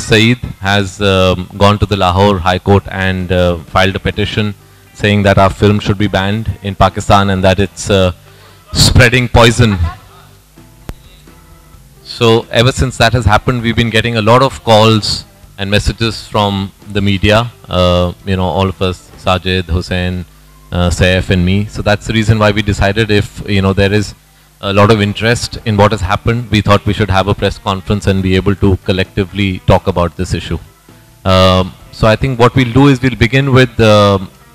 Saeed has gone to the Lahore High Court and filed a petition saying that our film should be banned in Pakistan and that it's spreading poison. So ever since that has happened, we've been getting a lot of calls and messages from the media, all of us, Sajid, Hussain, Saif and me. So that's the reason why we decided if, there is a lot of interest in what has happened, we thought we should have a press conference and be able to collectively talk about this issue. So I think what we'll do is we'll begin with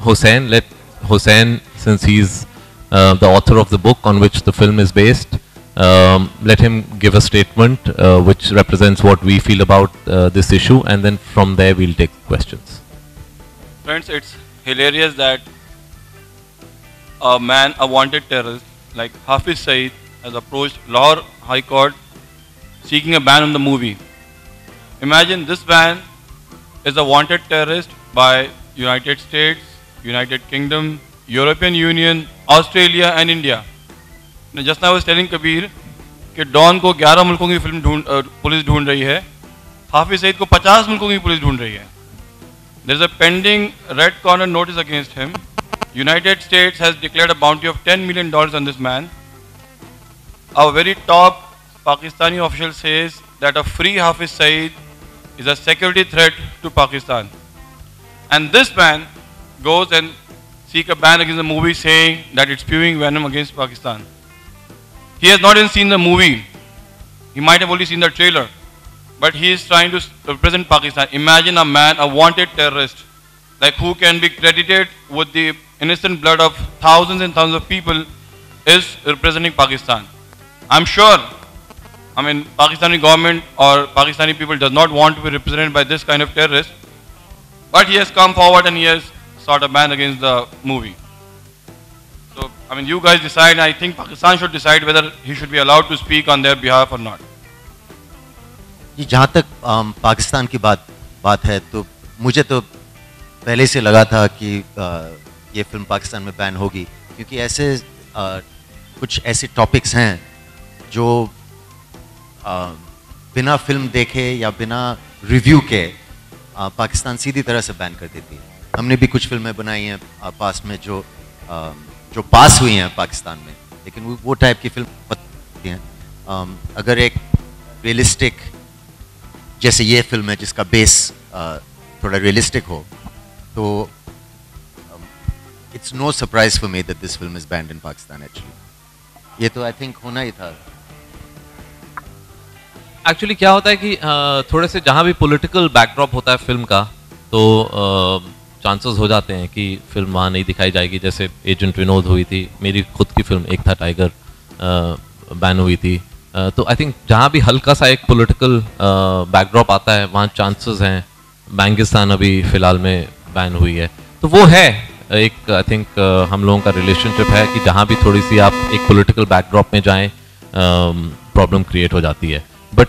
Hussain. Let Hussain, since he's the author of the book on which the film is based, let him give a statement which represents what we feel about this issue, and then from there we'll take questions. Friends, it's hilarious that a wanted terrorist like Hafiz Saeed has approached Lahore High Court seeking a ban on the movie. Imagine this ban is a wanted terrorist by United States, United Kingdom, European Union, Australia and India. Just now I was telling Kabir कि don को 11 मुल्कों की police ढूंढ रही है, हाफिज सईद को 50 मुल्कों की पुलिस ढूंढ रही है. There is a pending red corner notice against him. United States has declared a bounty of $10 million on this man. Our very top Pakistani official says that a free Hafiz Saeed is a security threat to Pakistan. And this man goes and seek a ban against the movie saying that it's spewing venom against Pakistan. He has not even seen the movie. He might have only seen the trailer. But he is trying to represent Pakistan. Imagine a man, a wanted terrorist, like who can be credited with the innocent blood of thousands and thousands of people, is representing Pakistan. I'm sure, Pakistani government or Pakistani people does not want to be represented by this kind of terrorist, but he has come forward and he has sought a ban against the movie. So, you guys decide. I think Pakistan should decide whether he should be allowed to speak on their behalf or not. जहाँ तक पाकिस्तान की बात है, तो मुझे तो पहले से लगा था कि ये फिल्म पाकिस्तान में बैन होगी, क्योंकि ऐसे कुछ ऐसे टॉपिक्स हैं जो बिना फिल्म देखे या बिना रिव्यू के पाकिस्तान सीधी तरह से बैन कर देती है. हमने भी कुछ फिल्में बनाई हैं पास में जो पास हुई हैं पाकिस्तान में, लेकिन वो टाइप की फिल्म होती हैं. अगर एक रियलिस्टिक जैसे ये फिल्म है जिसका बेस थोड़ा रियलिस्टिक हो, तो it's no surprise for me that this film is banned in Pakistan actually. ये तो I think होना ही था. Actually क्या होता है कि थोड़े से जहाँ भी political backdrop होता है फिल्म का, तो चांसेस हो जाते हैं कि फिल्म वहाँ नहीं दिखाई जाएगी. जैसे एजेंट विनोद हुई थी, मेरी खुद की फिल्म एक था टाइगर, बैन हुई थी. तो आई थिंक जहाँ भी हल्का सा एक पॉलिटिकल बैकड्रॉप आता है वहाँ चांसेस हैं. बैंगिस्तान अभी फ़िलहाल में बैन हुई है, तो वो है एक आई थिंक हम लोगों का रिलेशनशिप है कि जहाँ भी थोड़ी सी आप एक पॉलिटिकल बैकड्रॉप में जाएं प्रॉब्लम क्रिएट हो जाती है. बट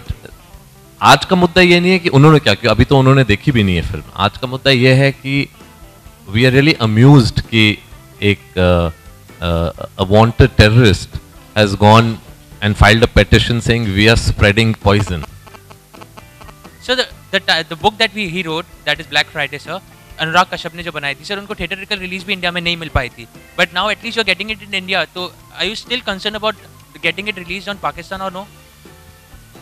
आज का मुद्दा ये नहीं है कि उन्होंने क्या किया, अभी तो उन्होंने देखी भी नहीं है फिल्म. आज का मुद्दा ये है कि वी आर रियली अम्यूज्ड कि एक wanted terrorist has gone and filed a petition saying we are spreading poison. So the book that he wrote, that is Black Friday, sir, Anurag Kashyap ने जो बनाई थी, सर उनको थिएटरिकल रिलीज भी India में नहीं मिल पाई थी. But now at least you are getting it in India. तो are you still concern about getting it release on Pakistan और no?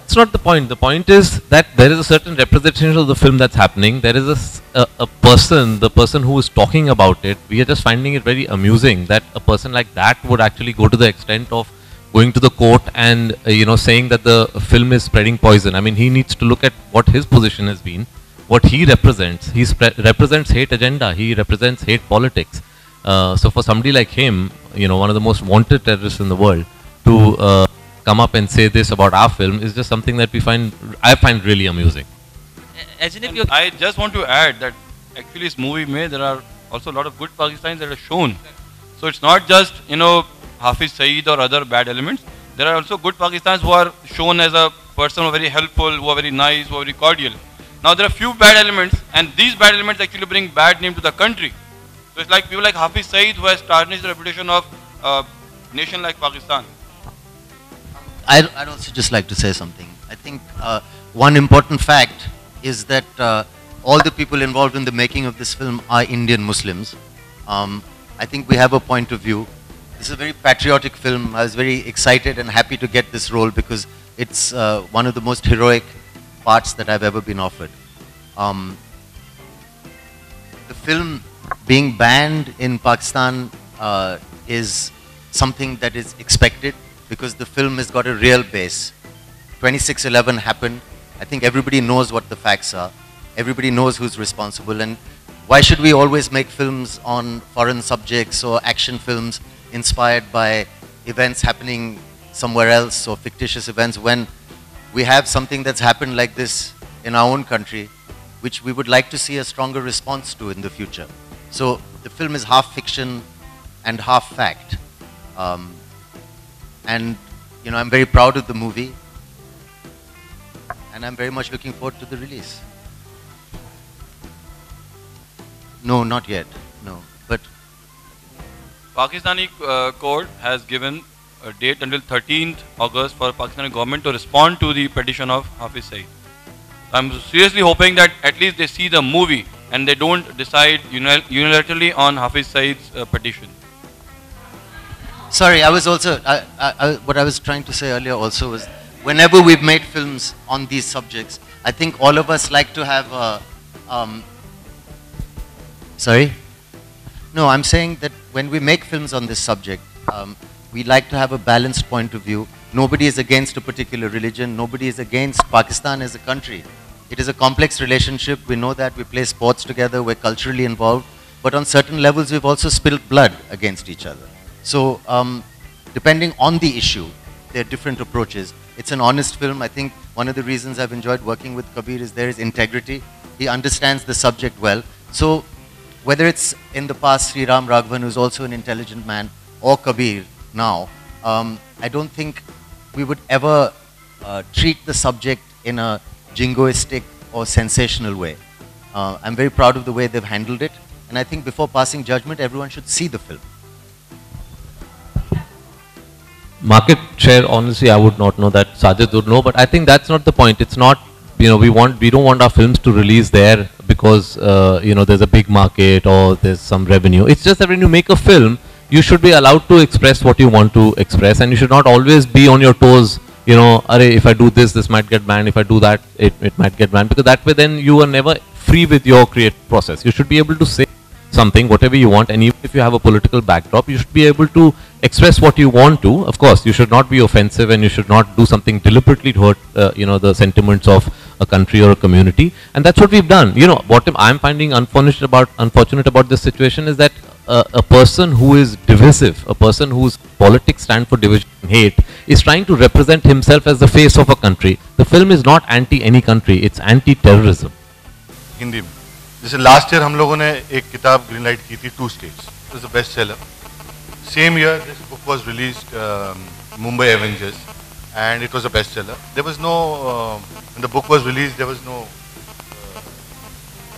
It's not the point. The point is that there is a certain representation of the film that's happening. There is a person, the person who is talking about it. We are just finding it very amusing that a person like that would actually go to the extent of going to the court and saying that the film is spreading poison. I mean, he needs to look at what his position has been, what he represents. He represents hate agenda. He represents hate politics. So for somebody like him, one of the most wanted terrorists in the world, to come up and say this about our film is just something that I find really amusing. I just want to add that actually this movie there are also a lot of good Pakistanis that are shown. So it's not just Hafiz Saeed or other bad elements. There are also good Pakistanis who are shown as a person who are very helpful, who are very nice, who are very cordial. Now there are few bad elements, and these bad elements actually bring bad name to the country. So it's like people like Hafiz Saeed who has tarnished the reputation of a nation like Pakistan. I'd also just like to say something. I think one important fact is that all the people involved in the making of this film are Indian Muslims. I think we have a point of view. This is a very patriotic film. I was very excited and happy to get this role because it's one of the most heroic parts that I've ever been offered. The film being banned in Pakistan is something that is expected because the film has got a real base. 26/11 happened. I think everybody knows what the facts are. Everybody knows who's responsible. And why should we always make films on foreign subjects or action films inspired by events happening somewhere else or fictitious events when we have something that's happened like this in our own country, which we would like to see a stronger response to in the future. So the film is half fiction and half fact. And you know, I'm very proud of the movie and I'm very much looking forward to the release. No, not yet, no, but Pakistani court has given a date until 13th August for Pakistani government to respond to the petition of Hafiz Saeed. I'm seriously hoping that at least they see the movie and they don't decide unilaterally on Hafiz Saeed's petition. sorry, I was also, what I was trying to say earlier also was, whenever we've made films on these subjects, I think all of us like to have a, sorry? No, I'm saying that when we make films on this subject, we like to have a balanced point of view. Nobody is against a particular religion. Nobody is against Pakistan as a country. It is a complex relationship. We know that. We play sports together. We're culturally involved. But on certain levels, we've also spilled blood against each other. So depending on the issue, there are different approaches. It's an honest film. I think one of the reasons I've enjoyed working with Kabir is there is integrity. He understands the subject well. So whether it's in the past Sri Ram Raghavan, who's also an intelligent man, or Kabir now, I don't think we would ever treat the subject in a jingoistic or sensational way. I'm very proud of the way they've handled it. And I think before passing judgment, everyone should see the film. Market share, honestly, I would not know that. Sajid would know, but I think that's not the point. It's not, you know, we don't want our films to release there because, you know, there's a big market or there's some revenue. It's just that when you make a film, you should be allowed to express what you want to express, and you should not always be on your toes, you know, if I do this, this might get banned. If I do that, it might get banned. Because that way then you are never free with your creative process. You should be able to say something, whatever you want, and even if you have a political backdrop, you should be able to express what you want to. Of course, you should not be offensive and you should not do something deliberately to hurt, you know, the sentiments of a country or a community. And that's what we've done. You know, what I'm finding unfortunate about this situation is that a person who is divisive, a person whose politics stand for division and hate, is trying to represent himself as the face of a country. The film is not anti any country, it's anti-terrorism. Hindi में जैसे last year हम लोगों ने एक किताब green light की थी 2 states. It was a best seller. Same year this book was released, Mumbai Avengers, and it was a best seller. There was no when the book was released, there was no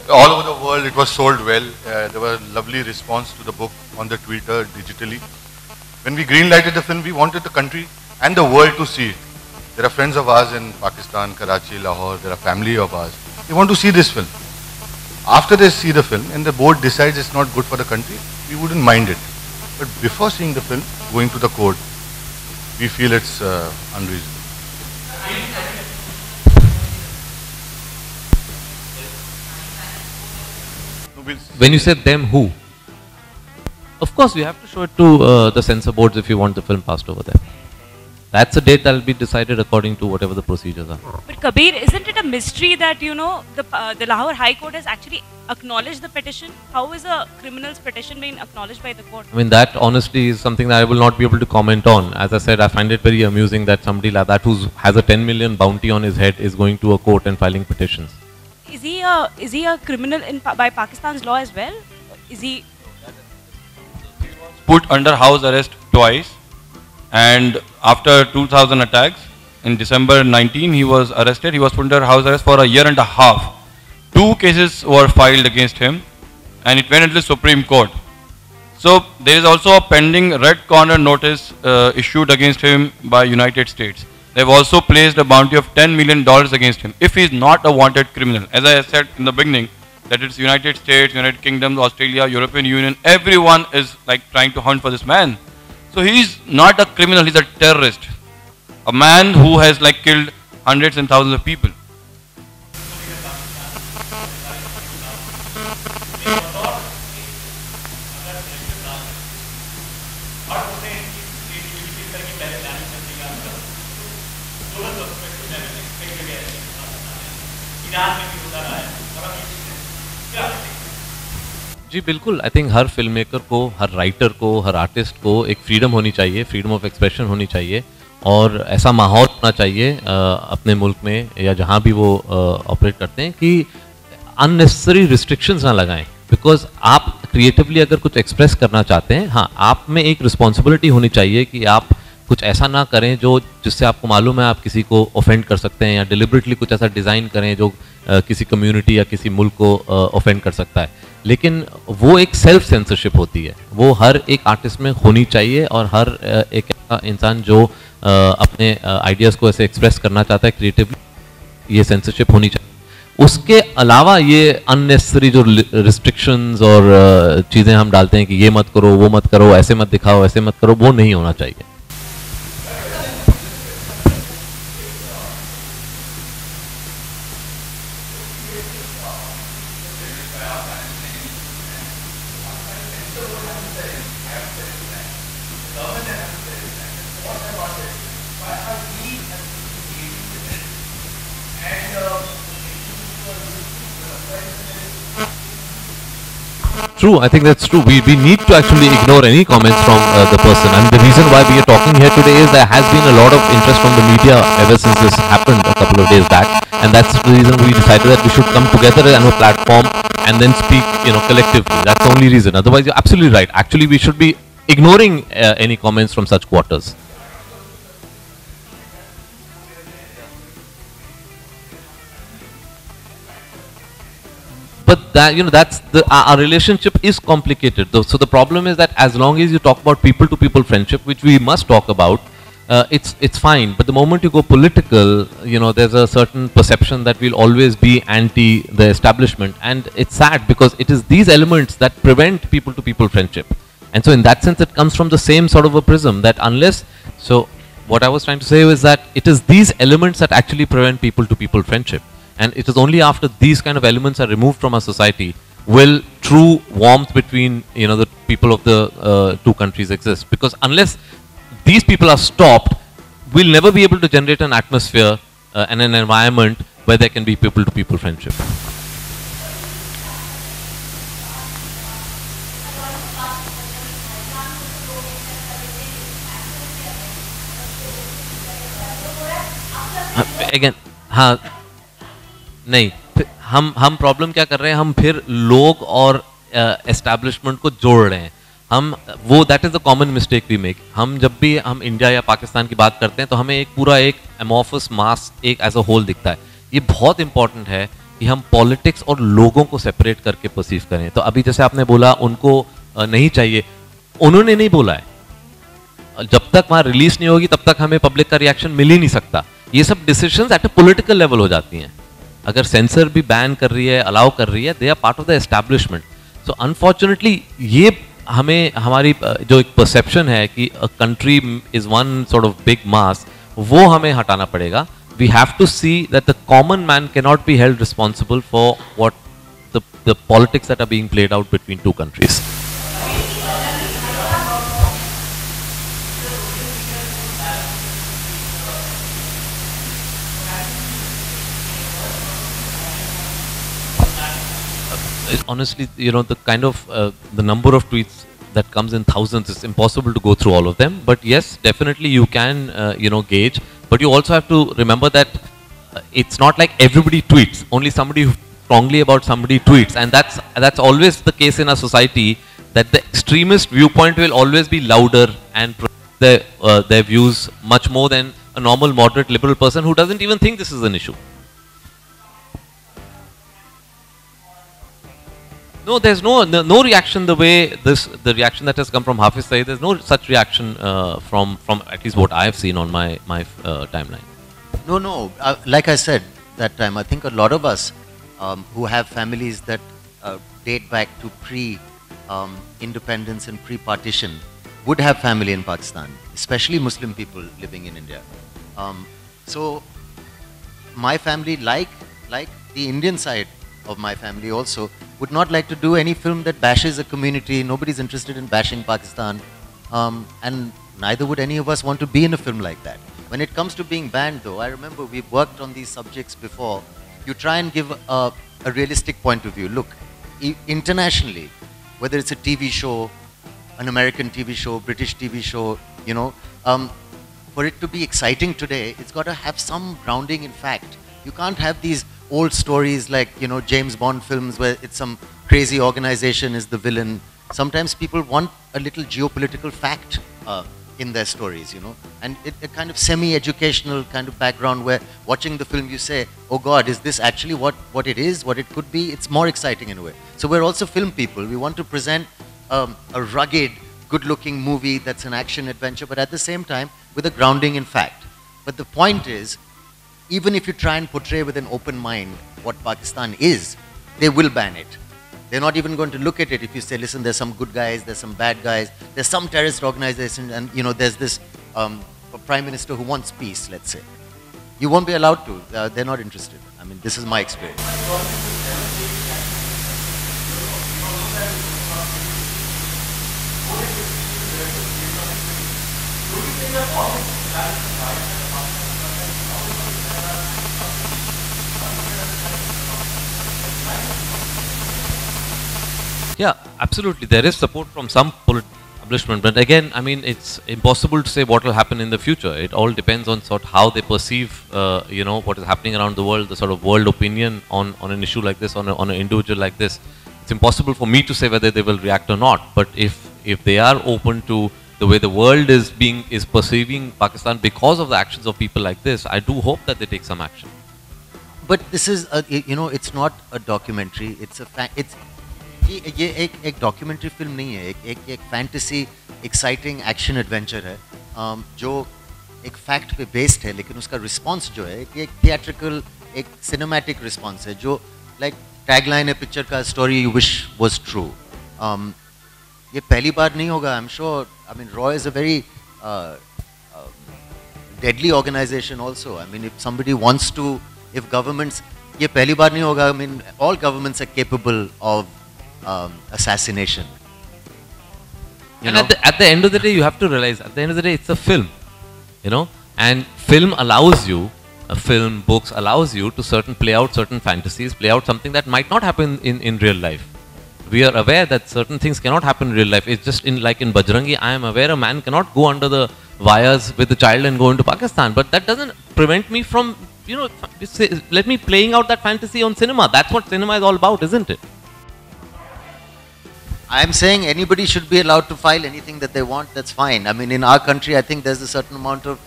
all over the world it was sold well. There was a lovely response to the book on the Twitter, digitally. When we green lighted the film, we wanted the country and the world to see it. There are friends of ours in Pakistan, Karachi, Lahore, there are family of ours. They want to see this film. After they see the film and the board decides it's not good for the country, we wouldn't mind it. But before seeing the film, going to the court, we feel it's unreasonable. When you said them, who? Of course, you have to show it to the censor boards if you want the film passed over there. That's a date that will be decided according to whatever the procedures are. But Kabir, isn't it a mystery that, you know, the Lahore High Court has actually acknowledged the petition? How is a criminal's petition being acknowledged by the court? I mean, that honestly is something that I will not be able to comment on. As I said, I find it very amusing that somebody like that who has a 10 million bounty on his head is going to a court and filing petitions. Is he a criminal by Pakistan's law as well? Is he Put under house arrest twice, and after 2000 attacks in December 19 he was arrested. He was put under house arrest for a year and a half. 2 cases were filed against him and it went into the Supreme Court. So there is also a pending red corner notice issued against him by United States. they've also placed a bounty of $10 million against him if he is not a wanted criminal. As I said in the beginning, that it's United States, United Kingdom, Australia, European Union, everyone is like trying to hunt for this man. So he's not a criminal, he's a terrorist. A man who has like killed hundreds and thousands of people. जी बिल्कुल, I think her film maker को, हर writer को, हर artist को एक freedom होनी चाहिए, freedom of expression होनी चाहिए और ऐसा माहौल होना चाहिए अपने मुल्क में या जहाँ भी वो ऑपरेट करते हैं कि अननेसेसरी रिस्ट्रिक्शंस ना लगाएं। बिकॉज आप क्रिएटिवली अगर कुछ एक्सप्रेस करना चाहते हैं, हाँ, आप में एक रिस्पॉन्सिबिलिटी होनी चाहिए कि आप कुछ ऐसा ना करें जो जिससे आपको मालूम है आप किसी को ऑफेंड कर सकते हैं, या डिलिबरेटली कुछ ऐसा डिज़ाइन करें जो किसी कम्युनिटी या किसी मुल्क को ऑफेंड कर सकता है। लेकिन वो एक सेल्फ सेंसरशिप होती है, वो हर एक आर्टिस्ट में होनी चाहिए और हर एक इंसान जो अपने आइडियाज़ को ऐसे एक्सप्रेस करना चाहता है क्रिएटिवली, ये सेंसरशिप होनी चाहिए। उसके अलावा ये अननेसेसरी जो रिस्ट्रिक्शंस और चीज़ें हम डालते हैं कि ये मत करो, वो मत करो, ऐसे मत दिखाओ, ऐसे मत करो, वो नहीं होना चाहिए। True, I think that's true. We need to actually ignore any comments from the person, and the reason why we are talking here today is there has been a lot of interest from the media ever since this happened a couple of days back, and that's the reason we decided that we should come together on a platform and then speak, collectively. That's the only reason. Otherwise, you're absolutely right. Actually, we should be ignoring any comments from such quarters. But that, that's our relationship is complicated. So the problem is that as long as you talk about people-to-people friendship, which we must talk about, it's fine. But the moment you go political, there's a certain perception that we'll always be anti the establishment, and it's sad because it is these elements that prevent people-to-people friendship. And so in that sense, it comes from the same sort of a prism that unless, so what I was trying to say is that it is these elements that actually prevent people-to-people friendship. And it is only after these kind of elements are removed from our society will true warmth between the people of the two countries exist. Because unless these people are stopped, we'll never be able to generate an atmosphere and an environment where there can be people-to-people friendship. Again, हाँ, नहीं, हम problem क्या कर रहे हैं, हम फिर लोग और एस्टैब्लिशमेंट को जोड़ रहे हैं। हम वो that is the common mistake we make. हम जब भी हम इंडिया या पाकिस्तान की बात करते हैं तो हमें एक पूरा एक एमॉर्फस मास एक एज अ होल दिखता है। ये बहुत इंपॉर्टेंट है कि हम पॉलिटिक्स और लोगों को सेपरेट करके परसीव करें। तो अभी जैसे आपने बोला उनको नहीं चाहिए, उन्होंने नहीं बोला है, जब तक वहाँ रिलीज नहीं होगी तब तक हमें पब्लिक का रिएक्शन मिल ही नहीं सकता। ये सब decisions at a political level हो जाती हैं। अगर सेंसर भी बैन कर रही है, अलाउ कर रही है, they are part of the establishment. So unfortunately ये हमें हमारी जो एक परसेप्शन है कि a country is one sort of big mass, वो हमें हटाना पड़ेगा। We have to see that the common man can not be held responsible for what the politics that are being played out between two countries. Honestly, the kind of the number of tweets that comes in thousands, it's impossible to go through all of them. But yes, definitely you can gauge. But you also have to remember that it's not like everybody tweets. Only somebody who strongly about somebody tweets, and that's always the case in our society. That the extremist viewpoint will always be louder and their views much more than a normal, moderate, liberal person who doesn't even think this is an issue. No, there's no reaction the way the reaction that has come from Hafiz Saeed. There's no such reaction from at least what I have seen on my timeline. No. Like I said that time, I think a lot of us who have families that date back to pre-independence and pre-partition would have family in Pakistan, especially Muslim people living in India. So my family, like the Indian side of my family also, would not like to do any film that bashes a community. Nobody's interested in bashing Pakistan. And neither would any of us want to be in a film like that. When it comes to being banned though, I remember we've worked on these subjects before. You try and give a realistic point of view. Look, internationally, whether it's a TV show, an American TV show, British TV show, you know, for it to be exciting today, it's got to have some grounding in fact. You can't have these old stories like, you know, James Bond films where it's some crazy organization is the villain. Sometimes people want a little geopolitical fact in their stories, you know, and a kind of semi-educational kind of background where watching the film you say, oh God, is this actually what it is, what it could be? It's more exciting in a way. So we're also film people. We want to present a rugged, good-looking movie that's an action adventure, but at the same time with a grounding in fact. But the point is, even if you try and portray with an open mind what Pakistan is, they will ban it. They're not even going to look at it if you say, listen, there's some good guys, there's some bad guys, there's some terrorist organization, and you know, there's this prime minister who wants peace, let's say. You won't be allowed to. They're not interested. I mean, this is my experience. Yeah, absolutely. There is support from some establishment, but again, I mean, it's impossible to say what will happen in the future. It all depends on sort of how they perceive, you know, what is happening around the world, the sort of world opinion on an issue like this, on an individual like this. It's impossible for me to say whether they will react or not. But if they are open to the way the world is perceiving Pakistan because of the actions of people like this, I do hope that they take some action. But this is, you know, it's not a documentary. It's a ये एक documentary film नहीं है, एक fantasy exciting action adventure है जो एक fact पे based है, लेकिन उसका रिस्पांस जो है एक थिएट्रिकल, एक सिनेमैटिक रिस्पांस है जो लाइक टैगलाइन है पिक्चर का, story you wish was true. ये पहली बार नहीं होगा. I am sure, I mean raw is a very deadly organization also. I mean, if somebody wants to, if governments, ये पहली बार नहीं होगा. I mean, all governments are capable of assassination. And at the end of the day, you have to realize, at the end of the day, it's a film, you know, and film allows you, books allows you to play out certain fantasies, play out something that might not happen in real life. We are aware that certain things cannot happen in real life. It's just like in Bajrangi, I am aware a man cannot go under the wires with the child and go into Pakistan, but that doesn't prevent me from, you know, let me playing out that fantasy on cinema. That's what cinema is all about, isn't it? I'm saying anybody should be allowed to file anything that they want. That's fine. I mean, in our country, I think there's a certain amount of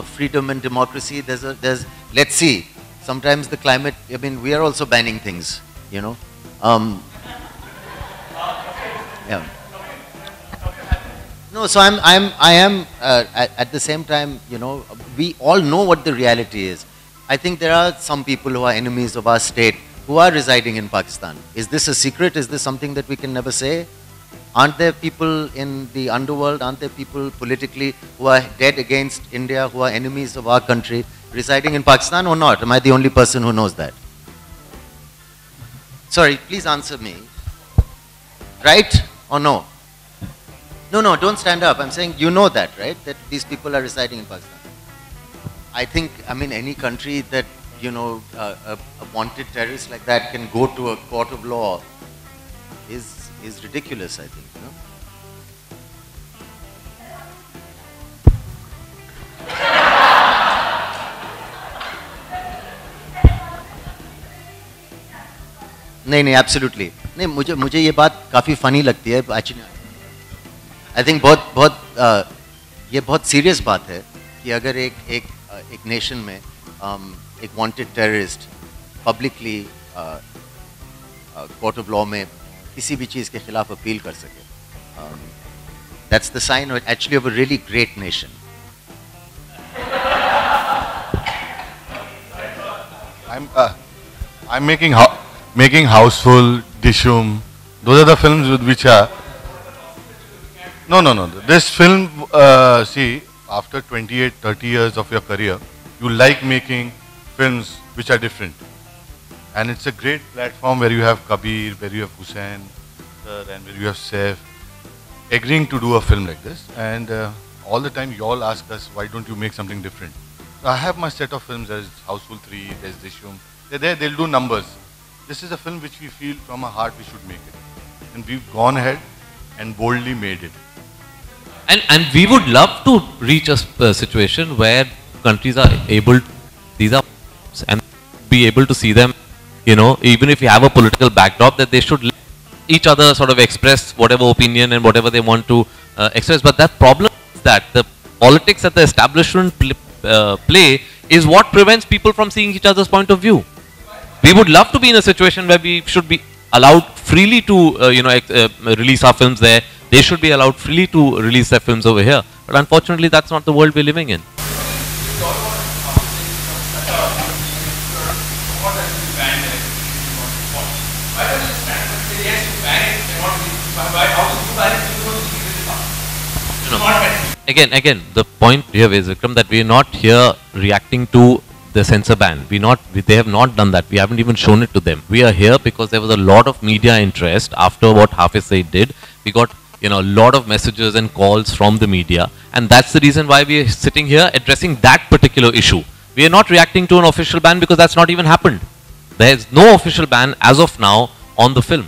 freedom and democracy. Let's see. Sometimes the climate. I mean, we are also banning things. You know. Yeah. No. So I am at the same time. You know, we all know what the reality is. I think there are some people who are enemies of our state who are residing in Pakistan. Is this a secret? Is this something that we can never say? Aren't there people in the underworld, aren't there people politically who are dead against India, who are enemies of our country, residing in Pakistan or not? Am I the only person who knows that? Sorry, please answer me. Right or no? No, don't stand up. I'm saying you know that, right? That these people are residing in Pakistan. I think, I mean, any country that, you know, a wanted terrorist like that can go to a court of law is ridiculous, I think, you know. नहीं, absolutely. नहीं, मुझे ये बात काफी funny लगती है. Actually, I think ये बहुत serious बात है कि अगर एक nation में एक wanted terrorist publicly court of law में किसी भी चीज़ के खिलाफ अपील कर सके. That's the sign actually of a really great nation. I'm making Houseful, Dishum. Those are the films with which are. No. This film, see, after 28, 30 years of your career, you like making films which are different. And it's a great platform where you have Kabir, where you have Hussain, sir, and where you have Saif, agreeing to do a film like this. And all the time you all ask us, why don't you make something different? I have my set of films. There's Houseful 3, there's Dishum. They're there, they'll do numbers. This is a film which we feel from our heart we should make it. And we've gone ahead and boldly made it. And we would love to reach a situation where countries are able to, these are and be able to see them, you know, even if you have a political backdrop, that they should let each other sort of express whatever opinion and whatever they want to express. But that problem is that the politics that the establishment play is what prevents people from seeing each other's point of view. We would love to be in a situation where we should be allowed freely to, release our films there. They should be allowed freely to release their films over here. But unfortunately, that's not the world we're living in. Again, the point here is, Vikram, that we are not here reacting to the censor ban. They have not done that. We haven't even shown it to them. We are here because there was a lot of media interest after what Hafiz Saeed did. We got, a lot of messages and calls from the media, and that's the reason why we are sitting here addressing that particular issue. We are not reacting to an official ban because that's not even happened. There is no official ban as of now on the film.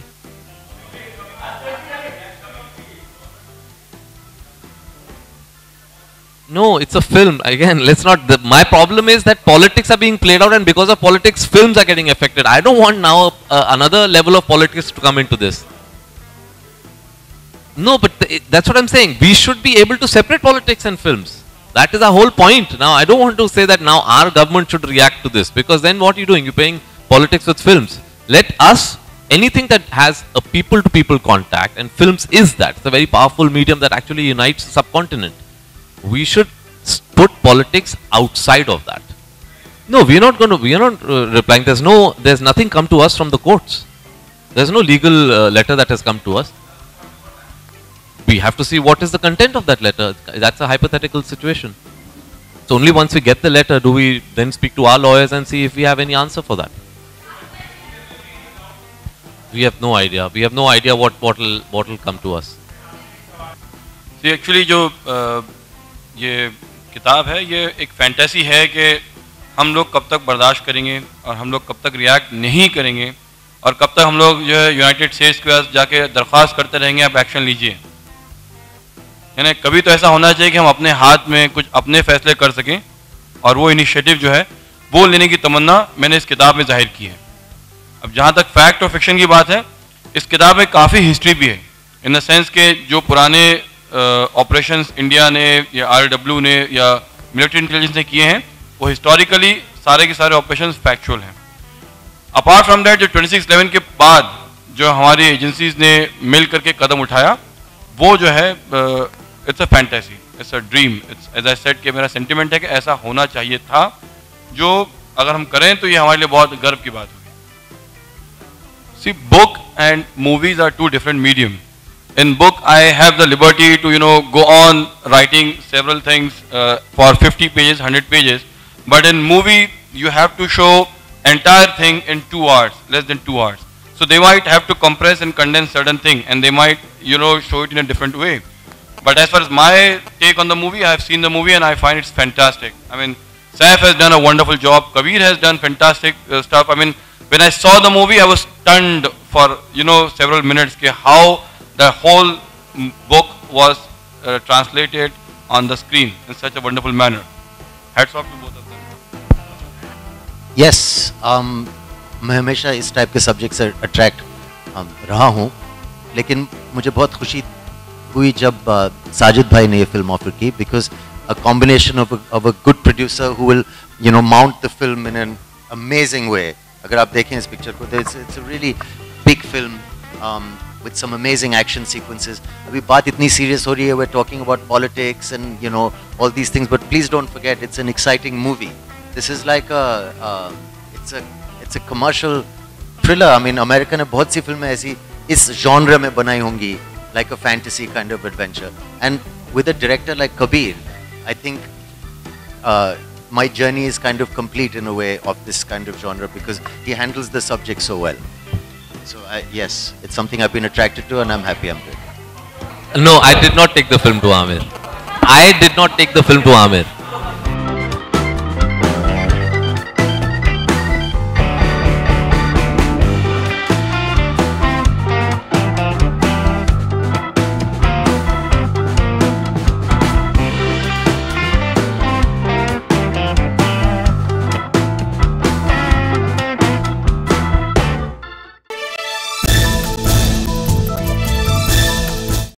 No, it's a film. Again, let's not. My problem is that politics are being played out, and because of politics, films are getting affected. I don't want now another level of politics to come into this. No, but that's what I'm saying. We should be able to separate politics and films. That is our whole point. Now, I don't want to say that now our government should react to this, because then what are you doing? You're playing politics with films. Let us, anything that has a people-to-people contact, and films is that. It's a very powerful medium that actually unites the subcontinent. We should put politics outside of that. No, we are not replying. There's nothing come to us from the courts. There's no legal letter that has come to us. We have to see what is the content of that letter. That's a hypothetical situation. So only once we get the letter do we then speak to our lawyers and see if we have any answer for that. We have no idea. We have no idea what will come to us. See, actually, ये किताब है, ये एक fantasy है कि हम लोग कब तक बर्दाश्त करेंगे और हम लोग कब तक रिएक्ट नहीं करेंगे और कब तक हम लोग जो है यूनाइटेड स्टेट्स के पास जाके दरख्वास्त करते रहेंगे आप एक्शन लीजिए. यानी कभी तो ऐसा होना चाहिए कि हम अपने हाथ में कुछ अपने फैसले कर सकें, और वो इनिशिएटिव जो है वो लेने की तमन्ना मैंने इस किताब में जाहिर की है. अब जहाँ तक फैक्ट और फिक्शन की बात है, इस किताब में काफ़ी हिस्ट्री भी है, इन द सेंस के जो पुराने ऑपरेशंस इंडिया ने या RW ने या मिलिट्री इंटेलिजेंस ने किए हैं वो हिस्टोरिकली सारे के सारे ऑपरेशंस फैक्चुअल हैं. अपार्ट फ्रॉम दैट, जो 26/11 के बाद जो हमारी एजेंसीज ने मिल करके कदम उठाया वो जो है it's a fantasy, it's a dream. It's as I said कि मेरा सेंटिमेंट है कि ऐसा होना चाहिए था, जो अगर हम करें तो ये हमारे लिए बहुत गर्व की बात होगी. See, book and movies are two different medium. In book, I have the liberty to, go on writing several things for 50 pages, 100 pages. But in movie, you have to show entire thing in 2 hours, less than 2 hours. So they might have to compress and condense certain thing, and they might, show it in a different way. But as far as my take on the movie, I have seen the movie and I find it's fantastic. I mean, Saif has done a wonderful job. Kabir has done fantastic stuff. I mean, when I saw the movie, I was stunned for, several minutes how the whole book was translated on the screen in such a wonderful manner. Hats off to both of them. Yes, मैं हमेशा इस type के subject से attract रहा हूँ, लेकिन मुझे बहुत खुशी हुई जब साजिद भाई ने ये फिल्म ऑफर की, because a combination of a good producer who will mount the film in an amazing way. अगर आप देखें इस पिक्चर को, it's a really big film. with some amazing action sequences. अभी बात इतनी serious हो रही है, we're talking about politics and you know all these things, but please don't forget it's an exciting movie. This is like it's a commercial thriller. I mean, America ने बहुत सी फिल्में ऐसी इस genre में बनाई होंगी, like a fantasy kind of adventure. And with a director like Kabir, I think my journey is kind of complete in a way of this kind of genre because he handles the subject so well. So yes, it's something I've been attracted to and I'm happy I'm doing it. No, I did not take the film to Amir. I did not take the film to Amir.